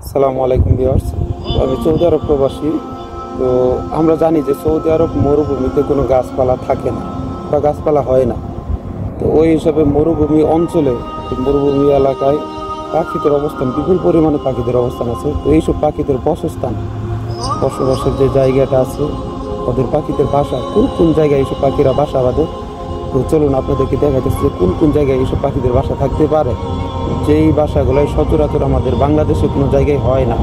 আসসালামু আলাইকুম ভিউয়ার্স। আমি সৌদি আরব প্রবাসী। তো আমরা জানি যে সৌদি আরব মরুভূমিতে কোনো গাছপালা থাকে না বা গাছপালা হয় না। তো ওই হিসাবে মরুভূমি অঞ্চলে, মরুভূমি এলাকায় পাখিদের অবস্থান, বিপুল পরিমাণে পাখিদের অবস্থান আছে। তো এইসব পাখিদের বাসস্থান, বসবাসের যে জায়গাটা আছে, ওদের পাখিদের বাসা কোন কোন জায়গায় এইসব পাখিরা বাসা বাঁধে। তো চলুন আপনাদেরকে দেখাইতেছি যে কোন কোন জায়গায় এইসব পাখিদের বাসা থাকতে পারে, যেই বাসাগুলো সচরাচর আমাদের বাংলাদেশে কোনো জায়গায় হয় না।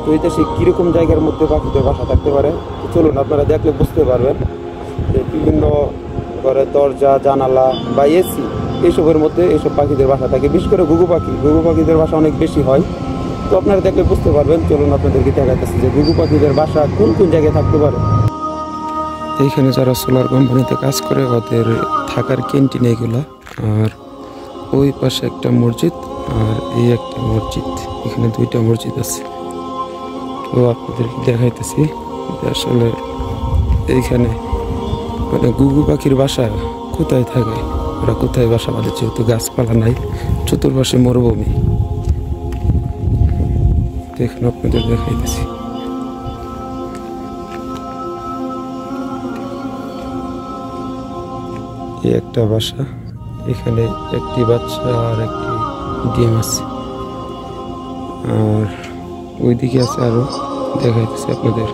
তো এই দেশে কীরকম জায়গার মধ্যে পাখিদের বাসা থাকতে পারে, তো চলুন আপনারা দেখলে বুঝতে পারবেন যে বিভিন্ন ঘরের দরজা, জানালা বা এসি, এইসবের মধ্যে এইসব পাখিদের বাসা থাকে। বিশেষ করে ঘুঘু পাখিদের বাসা অনেক বেশি হয়। তো আপনারা দেখলে বুঝতে পারবেন। চলুন আপনাদেরকে দেখাতেছি যে ঘুঘু পাখিদের বাসা কোন কোন জায়গায় থাকতে পারে। এইখানে যারা সোলার কোম্পানিতে কাজ করে ওদের থাকার ক্যান্টিন এগুলা। আর ওই পাশে একটা মসজিদ, আর এই একটা মসজিদ, এখানে দুইটা মসজিদ আছে। তো আপনাদেরকে দেখাইতেছি যে আসলে এইখানে মানে ঘুঘু পাখির বাসা কোথায় থাকে, ওরা কোথায় বাসা বাঁধে, যেহেতু গাছপালা নাই, চতুর্পাশে মরুভূমি। তো এখানে আপনাদের দেখাইতেছি এই একটা বাসা, এখানে একটি বাচ্চা আর একটি ডিম আছে। আর ওইদিকে আছে আরো, দেখাইতেছি আপনাদের।